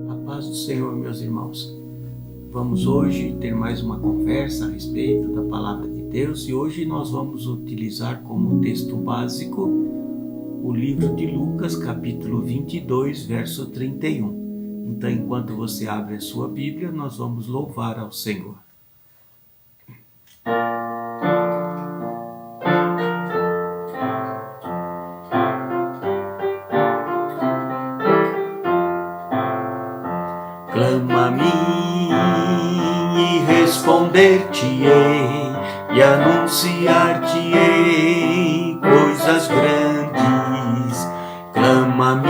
A paz do Senhor, meus irmãos. Vamos hoje ter mais uma conversa a respeito da Palavra de Deus e hoje nós vamos utilizar como texto básico o livro de Lucas, capítulo 22, verso 31. Então, enquanto você abre a sua Bíblia, nós vamos louvar ao Senhor. Clama a mim e responder-te-ei e anunciar-te-ei coisas grandes. Clama a mim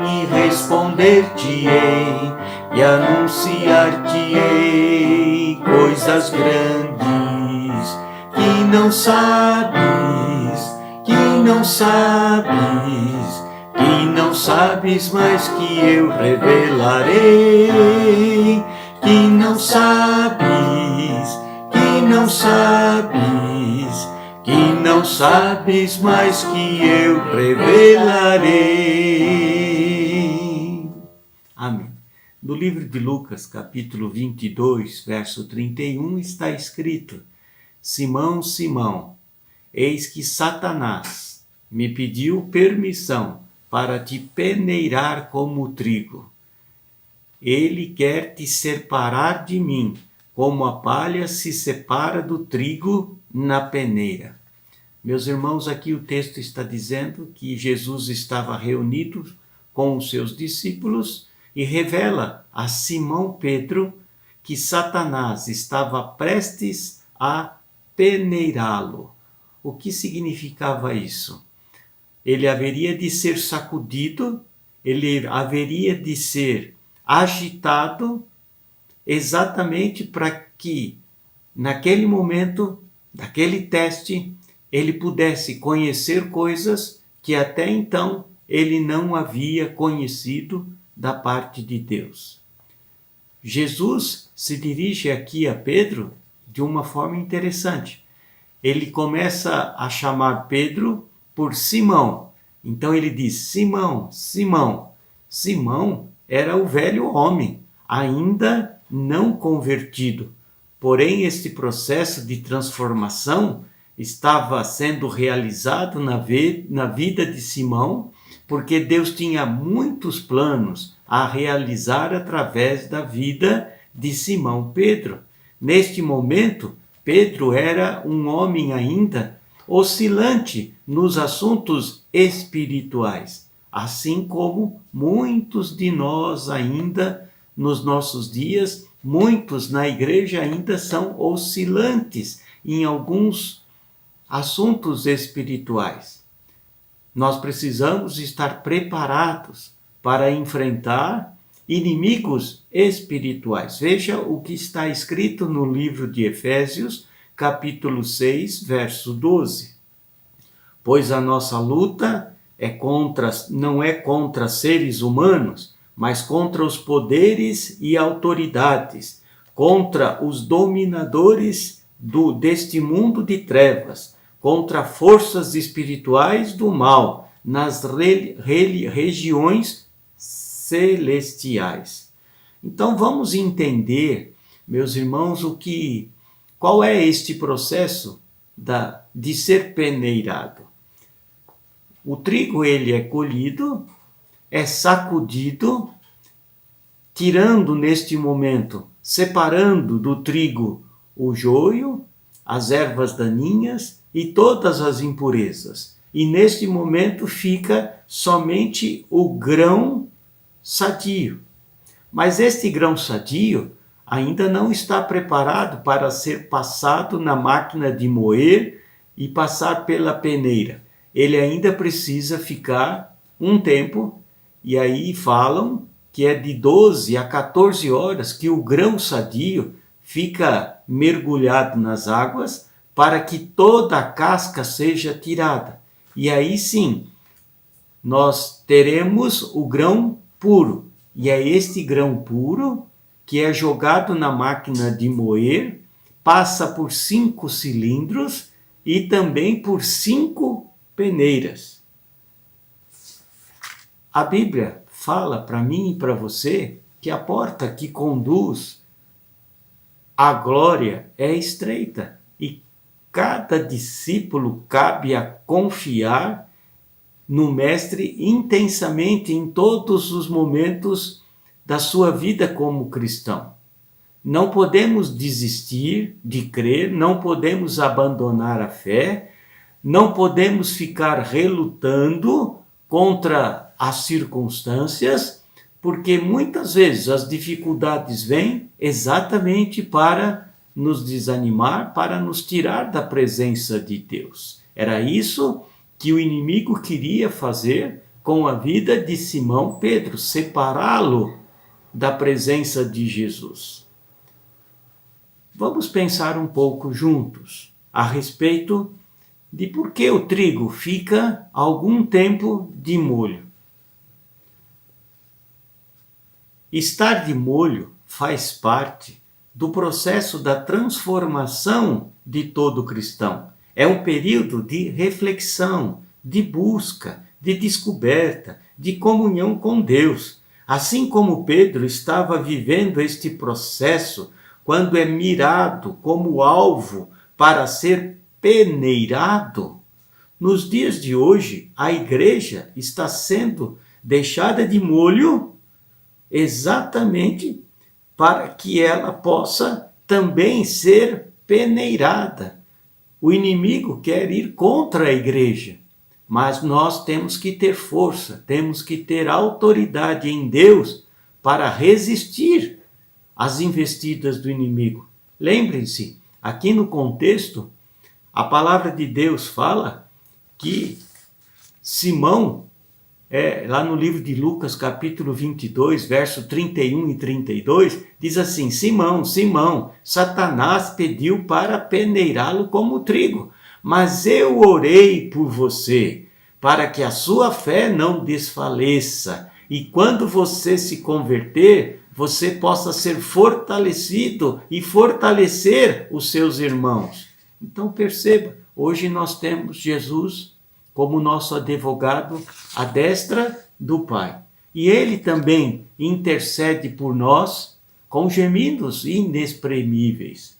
e responder-te-ei e anunciar-te-ei coisas grandes que não sabes, que não sabes, mas que eu revelarei. Que não sabes, mas que eu revelarei. Amém. No livro de Lucas, capítulo 22, verso 31, está escrito: Simão, Simão, eis que Satanás me pediu permissão para te peneirar como trigo. Ele quer te separar de mim, como a palha se separa do trigo na peneira. Meus irmãos, aqui o texto está dizendo que Jesus estava reunido com os seus discípulos e revela a Simão Pedro que Satanás estava prestes a peneirá-lo. O que significava isso? Ele haveria de ser sacudido, ele haveria de ser agitado, exatamente para que, naquele momento, naquele teste, ele pudesse conhecer coisas que até então ele não havia conhecido da parte de Deus. Jesus se dirige aqui a Pedro de uma forma interessante. Ele começa a chamar Pedro por Simão. Então ele diz: Simão, Simão. Simão era o velho homem, ainda não convertido. Porém, este processo de transformação estava sendo realizado na vida de Simão, porque Deus tinha muitos planos a realizar através da vida de Simão Pedro. Neste momento, Pedro era um homem ainda oscilante nos assuntos espirituais, assim como muitos de nós ainda nos nossos dias, muitos na igreja ainda são oscilantes em alguns assuntos espirituais. Nós precisamos estar preparados para enfrentar inimigos espirituais. Veja o que está escrito no livro de Efésios, capítulo 6, verso 12. Pois a nossa luta não é contra seres humanos, mas contra os poderes e autoridades, contra os dominadores deste mundo de trevas, contra forças espirituais do mal nas regiões celestiais. Então vamos entender, meus irmãos, qual é este processo de ser peneirado. O trigo ele é colhido, é sacudido, tirando neste momento, separando do trigo o joio, as ervas daninhas e todas as impurezas. E neste momento fica somente o grão sadio. Mas este grão sadio ainda não está preparado para ser passado na máquina de moer e passar pela peneira. Ele ainda precisa ficar um tempo, e aí falam que é de 12 a 14 horas que o grão sadio fica mergulhado nas águas para que toda a casca seja tirada. E aí sim, nós teremos o grão puro, E é este grão puro que é jogado na máquina de moer, passa por 5 cilindros e também por 5 peneiras. A Bíblia fala para mim e para você que a porta que conduz à glória é estreita e cada discípulo cabe a confiar no Mestre intensamente em todos os momentos da sua vida como cristão. Não podemos desistir de crer, não podemos abandonar a fé, não podemos ficar relutando contra as circunstâncias, porque muitas vezes as dificuldades vêm exatamente para nos desanimar, para nos tirar da presença de Deus. Era isso que o inimigo queria fazer com a vida de Simão Pedro, separá-lo da presença de Jesus. Vamos pensar um pouco juntos a respeito de por que o trigo fica algum tempo de molho. Estar de molho faz parte do processo da transformação de todo cristão. É um período de reflexão, de busca, de descoberta, de comunhão com Deus. Assim como Pedro estava vivendo este processo quando é mirado como alvo para ser peneirado, nos dias de hoje a igreja está sendo deixada de molho exatamente para que ela possa também ser peneirada. O inimigo quer ir contra a igreja, mas nós temos que ter força, temos que ter autoridade em Deus para resistir às investidas do inimigo. Lembrem-se, aqui no contexto, a palavra de Deus fala que Simão, lá no livro de Lucas, capítulo 22, verso 31 e 32, diz assim: Simão, Simão, Satanás pediu para peneirá-lo como trigo, mas eu orei por você, para que a sua fé não desfaleça, e quando você se converter, você possa ser fortalecido e fortalecer os seus irmãos. Então perceba, hoje nós temos Jesus como nosso advogado à destra do Pai. E ele também intercede por nós com gemidos inexprimíveis.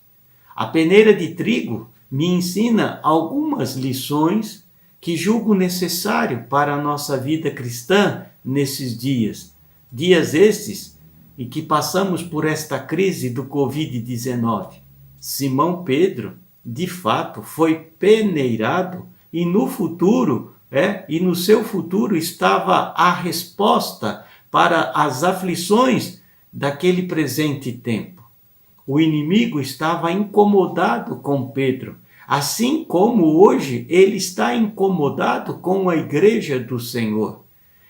A peneira de trigo me ensina algumas lições que julgo necessário para a nossa vida cristã nesses dias. Dias estes em que passamos por esta crise do Covid-19. Simão Pedro, de fato, foi peneirado e no futuro, e no seu futuro estava a resposta para as aflições daquele presente tempo. O inimigo estava incomodado com Pedro, assim como hoje ele está incomodado com a igreja do Senhor.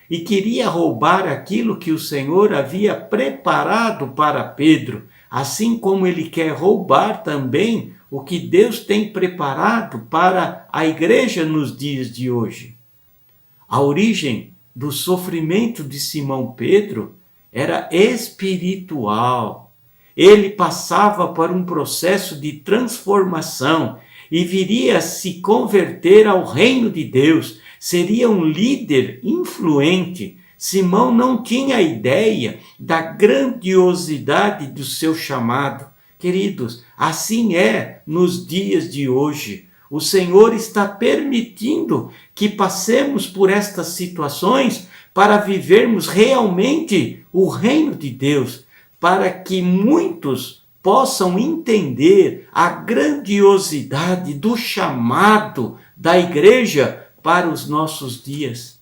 E queria roubar aquilo que o Senhor havia preparado para Pedro, assim como ele quer roubar também o que Deus tem preparado para a igreja nos dias de hoje. A origem do sofrimento de Simão Pedro era espiritual. Ele passava por um processo de transformação e viria a se converter ao reino de Deus. Seria um líder influente. Simão não tinha ideia da grandiosidade do seu chamado. Queridos, assim é nos dias de hoje. O Senhor está permitindo que passemos por estas situações para vivermos realmente o reino de Deus, para que muitos possam entender a grandiosidade do chamado da igreja para os nossos dias.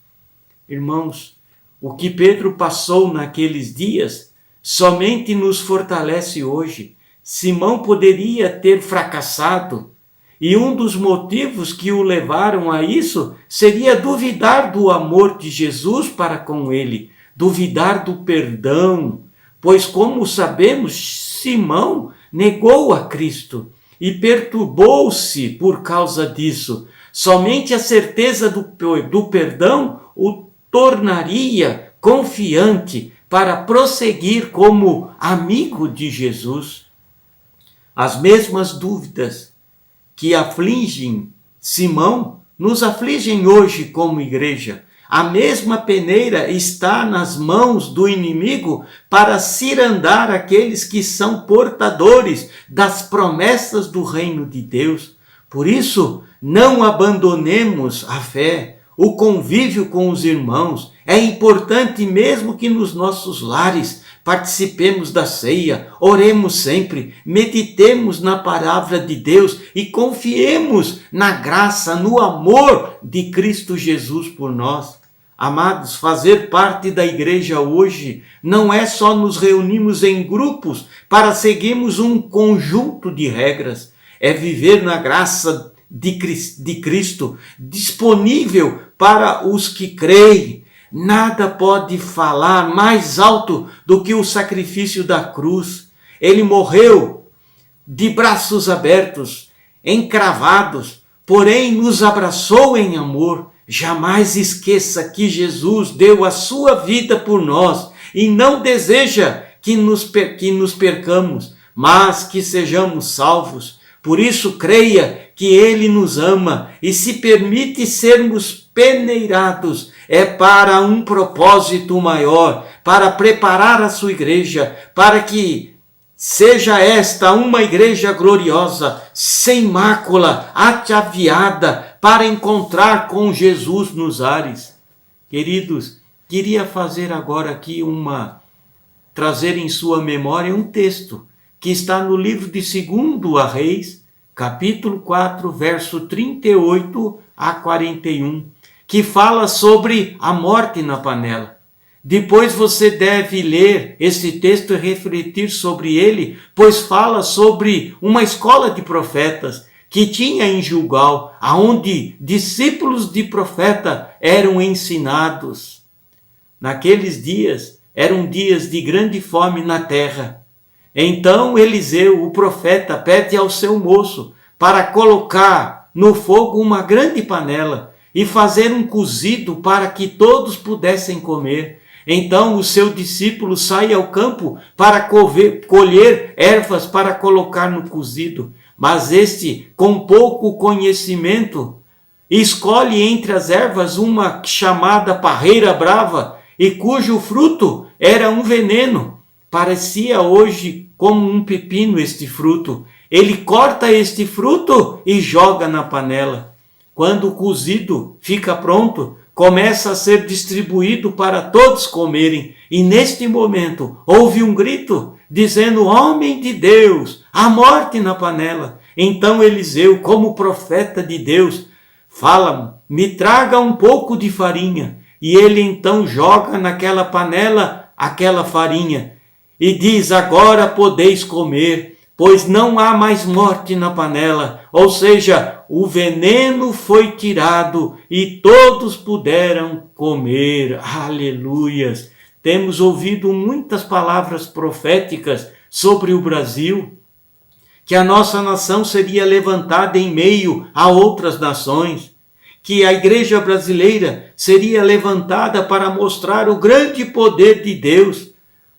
Irmãos, o que Pedro passou naqueles dias somente nos fortalece hoje. Simão poderia ter fracassado, e um dos motivos que o levaram a isso seria duvidar do amor de Jesus para com ele, duvidar do perdão, pois, como sabemos, Simão negou a Cristo e perturbou-se por causa disso. Somente a certeza do perdão o tornaria confiante para prosseguir como amigo de Jesus. As mesmas dúvidas que afligem Simão nos afligem hoje como igreja. A mesma peneira está nas mãos do inimigo para cirandar aqueles que são portadores das promessas do reino de Deus. Por isso, não abandonemos a fé, o convívio com os irmãos. É importante mesmo que nos nossos lares participemos da ceia, oremos sempre, meditemos na palavra de Deus e confiemos na graça, no amor de Cristo Jesus por nós. Amados, fazer parte da igreja hoje não é só nos reunirmos em grupos para seguirmos um conjunto de regras. É viver na graça de Cristo, disponível para os que creem. Nada pode falar mais alto do que o sacrifício da cruz. Ele morreu de braços abertos, encravados, porém nos abraçou em amor. Jamais esqueça que Jesus deu a sua vida por nós e não deseja que nos percamos, mas que sejamos salvos. Por isso, creia que Ele nos ama e se permite sermos peneirados. É para um propósito maior, para preparar a sua igreja, para que seja esta uma igreja gloriosa, sem mácula, ataviada, para encontrar com Jesus nos ares. Queridos, queria fazer agora aqui trazer em sua memória um texto que está no livro de 2 Reis, capítulo 4, verso 38 a 41, que fala sobre a morte na panela. Depois você deve ler esse texto e refletir sobre ele, pois fala sobre uma escola de profetas que tinha em Gilgal, aonde discípulos de profeta eram ensinados. Naqueles dias, eram dias de grande fome na terra. Então Eliseu, o profeta, pede ao seu moço para colocar no fogo uma grande panela e fazer um cozido para que todos pudessem comer. Então o seu discípulo sai ao campo para colher ervas para colocar no cozido. Mas este, com pouco conhecimento, escolhe entre as ervas uma chamada parreira brava e cujo fruto era um veneno. Parecia hoje como um pepino este fruto. Ele corta este fruto e joga na panela. Quando o cozido fica pronto, começa a ser distribuído para todos comerem. E neste momento houve um grito dizendo: homem de Deus, a morte na panela. Então Eliseu, como profeta de Deus, fala: me traga um pouco de farinha. E ele então joga naquela panela aquela farinha e diz: agora podeis comer, pois não há mais morte na panela. Ou seja, o veneno foi tirado e todos puderam comer. Aleluias! Temos ouvido muitas palavras proféticas sobre o Brasil, que a nossa nação seria levantada em meio a outras nações, que a igreja brasileira seria levantada para mostrar o grande poder de Deus.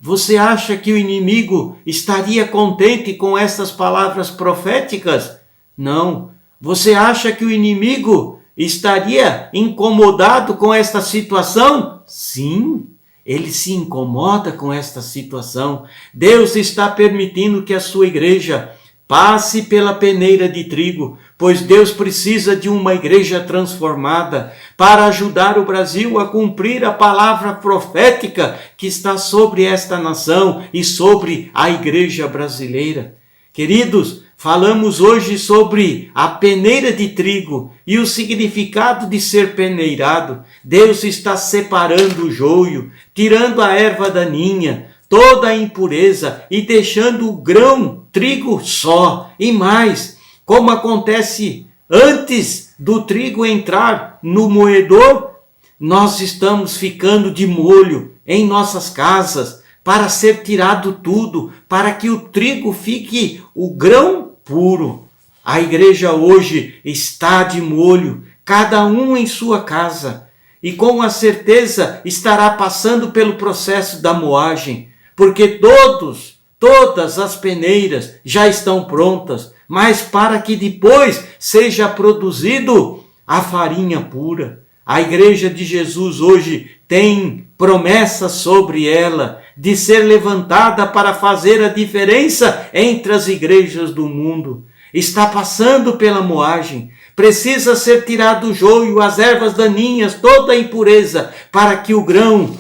Você acha que o inimigo estaria contente com essas palavras proféticas? Não. Você acha que o inimigo estaria incomodado com esta situação? Sim. Ele se incomoda com esta situação. Deus está permitindo que a sua igreja passe pela peneira de trigo, pois Deus precisa de uma igreja transformada para ajudar o Brasil a cumprir a palavra profética que está sobre esta nação e sobre a igreja brasileira. Queridos, falamos hoje sobre a peneira de trigo e o significado de ser peneirado. Deus está separando o joio, tirando a erva daninha, toda a impureza e deixando o grão, trigo só. E mais, como acontece antes do trigo entrar no moedor, nós estamos ficando de molho em nossas casas para ser tirado tudo, para que o trigo fique o grão puro. A igreja hoje está de molho, cada um em sua casa. e com a certeza estará passando pelo processo da moagem, porque todas as peneiras já estão prontas, mas para que depois seja produzido a farinha pura. A Igreja de Jesus hoje tem promessa sobre ela de ser levantada para fazer a diferença entre as igrejas do mundo. Está passando pela moagem. Precisa ser tirado o joio, as ervas daninhas, toda a impureza, para que o grão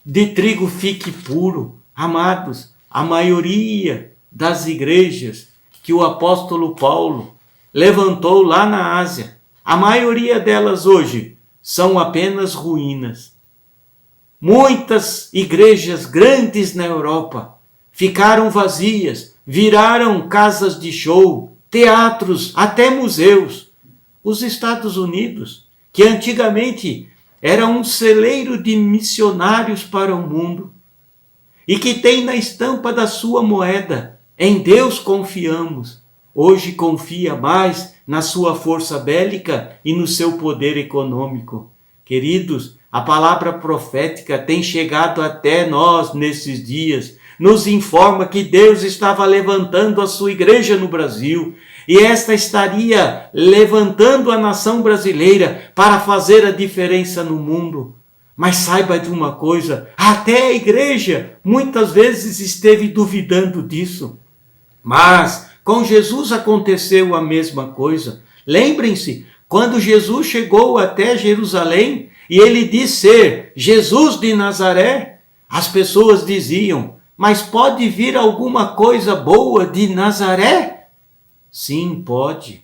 de trigo fique puro. Amados, a maioria das igrejas que o apóstolo Paulo levantou lá na Ásia, a maioria delas hoje são apenas ruínas. Muitas igrejas grandes na Europa ficaram vazias, viraram casas de show, teatros, até museus. Os Estados Unidos, que antigamente era um celeiro de missionários para o mundo, e que tem na estampa da sua moeda, em Deus confiamos, hoje confia mais na sua força bélica e no seu poder econômico. Queridos, a palavra profética tem chegado até nós nesses dias, nos informa que Deus estava levantando a sua igreja no Brasil, e esta estaria levantando a nação brasileira para fazer a diferença no mundo. Mas saiba de uma coisa, até a igreja muitas vezes esteve duvidando disso. Mas com Jesus aconteceu a mesma coisa. Lembrem-se, quando Jesus chegou até Jerusalém e ele disse ser Jesus de Nazaré, as pessoas diziam, mas pode vir alguma coisa boa de Nazaré? Sim, pode.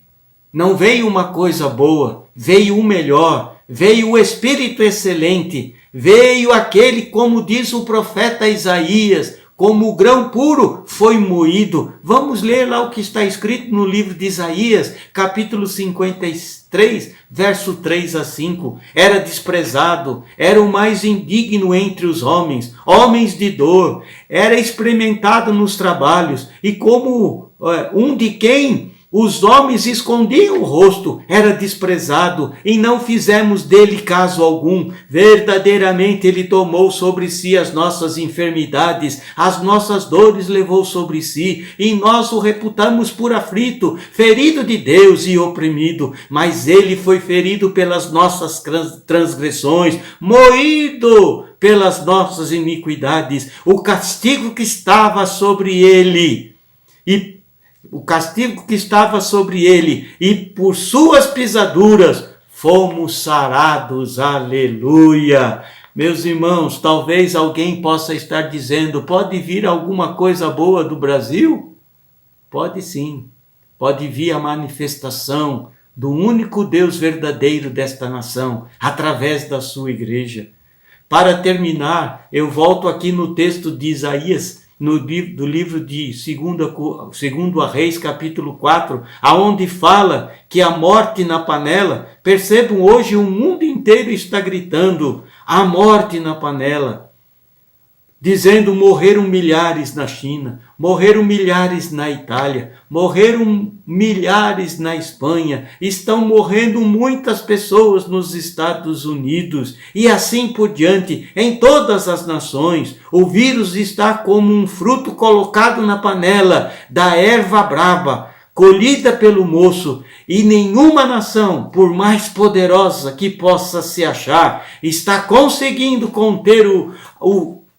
Não veio uma coisa boa, veio o melhor, veio o Espírito excelente, veio aquele, como diz o profeta Isaías, como o grão puro foi moído. Vamos ler lá o que está escrito no livro de Isaías, capítulo 53, verso 3 a 5. Era desprezado, era o mais indigno entre os homens, homens de dor, era experimentado nos trabalhos, e como um de quem os homens escondiam o rosto, era desprezado, e não fizemos dele caso algum. Verdadeiramente ele tomou sobre si as nossas enfermidades, as nossas dores levou sobre si, e nós o reputamos por aflito, ferido de Deus e oprimido. Mas ele foi ferido pelas nossas transgressões, moído pelas nossas iniquidades. O castigo que estava sobre ele, e por suas pisaduras fomos sarados. Aleluia! Meus irmãos, talvez alguém possa estar dizendo, pode vir alguma coisa boa do Brasil? Pode sim. Pode vir a manifestação do único Deus verdadeiro desta nação, através da sua igreja. Para terminar, eu volto aqui no texto de Isaías, do livro de 2 Reis, capítulo 4, aonde fala que a morte na panela, percebam hoje o mundo inteiro está gritando, a morte na panela, dizendo morreram milhares na China, morreram milhares na Itália, morreram milhares na Espanha, estão morrendo muitas pessoas nos Estados Unidos e assim por diante, em todas as nações. O vírus está como um fruto colocado na panela da erva brava, colhida pelo moço, e nenhuma nação, por mais poderosa que possa se achar, está conseguindo conter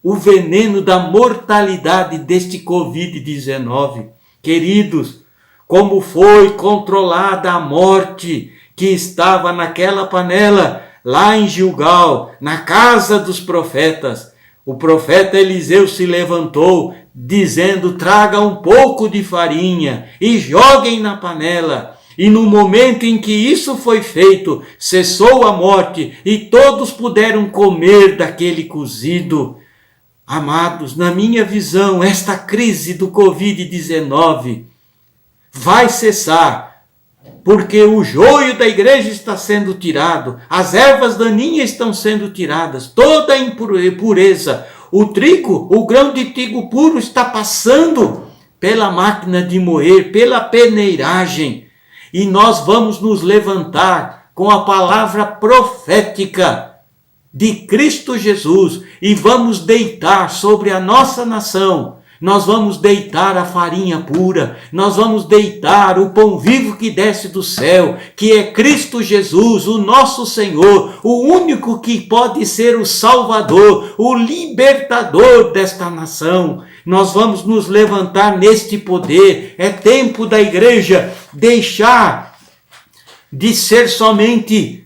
o veneno da mortalidade deste Covid-19. Queridos, como foi controlada a morte que estava naquela panela, lá em Gilgal, na casa dos profetas. O profeta Eliseu se levantou, dizendo, traga um pouco de farinha e joguem na panela. E no momento em que isso foi feito, cessou a morte e todos puderam comer daquele cozido. Amados, na minha visão, esta crise do Covid-19 vai cessar, porque o joio da igreja está sendo tirado, as ervas daninhas estão sendo tiradas, toda a impureza, o trigo, o grão de trigo puro está passando pela máquina de moer, pela peneiragem, e nós vamos nos levantar com a palavra profética de Cristo Jesus e vamos deitar sobre a nossa nação. Nós vamos deitar a farinha pura, nós vamos deitar o pão vivo que desce do céu, que é Cristo Jesus, o nosso Senhor, o único que pode ser o Salvador, o libertador desta nação. Nós vamos nos levantar neste poder. É tempo da igreja deixar de ser somente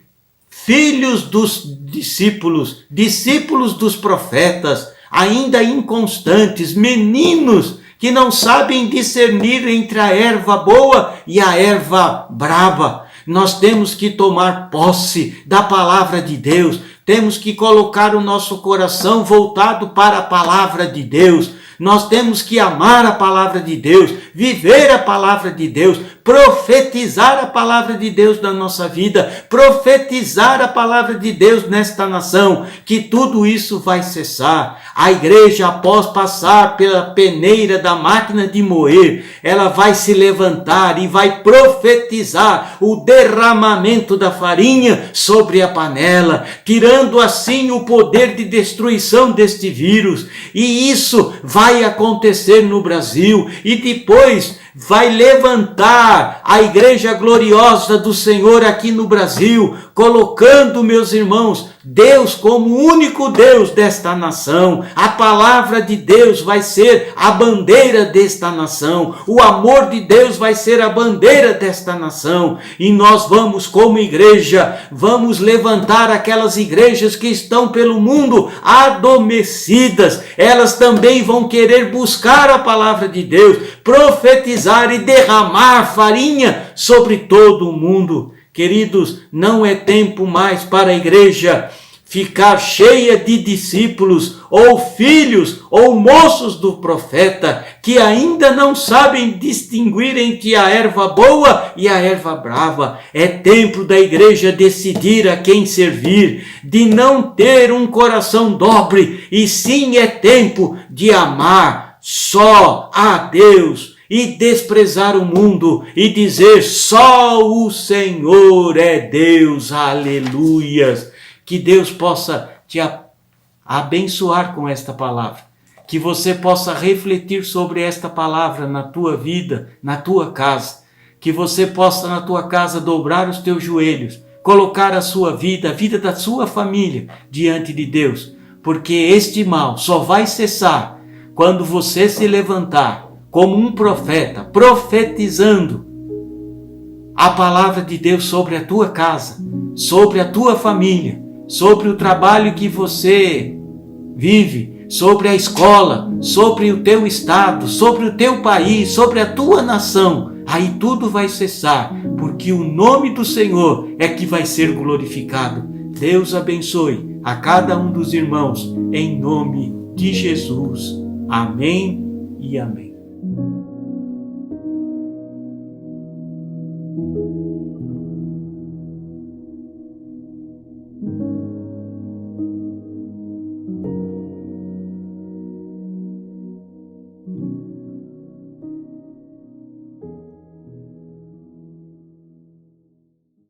filhos dos discípulos, discípulos dos profetas, ainda inconstantes, meninos que não sabem discernir entre a erva boa e a erva brava. Nós temos que tomar posse da palavra de Deus, temos que colocar o nosso coração voltado para a palavra de Deus. Nós temos que amar a palavra de Deus, viver a palavra de Deus, profetizar a palavra de Deus na nossa vida, profetizar a palavra de Deus nesta nação, que tudo isso vai cessar. A igreja, após passar pela peneira da máquina de moer, ela vai se levantar e vai profetizar o derramamento da farinha sobre a panela, tirando assim o poder de destruição deste vírus. E isso vai acontecer no Brasil, e depois vai levantar a igreja gloriosa do Senhor aqui no Brasil, colocando, meus irmãos, Deus como o único Deus desta nação. A palavra de Deus vai ser a bandeira desta nação. O amor de Deus vai ser a bandeira desta nação. E nós vamos, como igreja, vamos levantar aquelas igrejas que estão pelo mundo adormecidas. Elas também vão querer buscar a palavra de Deus, profetizar e derramar farinha sobre todo o mundo. Queridos, não é tempo mais para a igreja ficar cheia de discípulos, ou filhos, ou moços do profeta, que ainda não sabem distinguir entre a erva boa e a erva brava. É tempo da igreja decidir a quem servir, de não ter um coração dobre, e sim é tempo de amar só a Deus, e desprezar o mundo, e dizer só o Senhor é Deus, aleluias. Que Deus possa te abençoar com esta palavra, que você possa refletir sobre esta palavra na tua vida, na tua casa, que você possa na tua casa dobrar os teus joelhos, colocar a sua vida, a vida da sua família diante de Deus, porque este mal só vai cessar quando você se levantar como um profeta, profetizando a palavra de Deus sobre a tua casa, sobre a tua família, sobre o trabalho que você vive, sobre a escola, sobre o teu estado, sobre o teu país, sobre a tua nação. Aí tudo vai cessar, porque o nome do Senhor é que vai ser glorificado. Deus abençoe a cada um dos irmãos, em nome de Jesus. Amém e amém.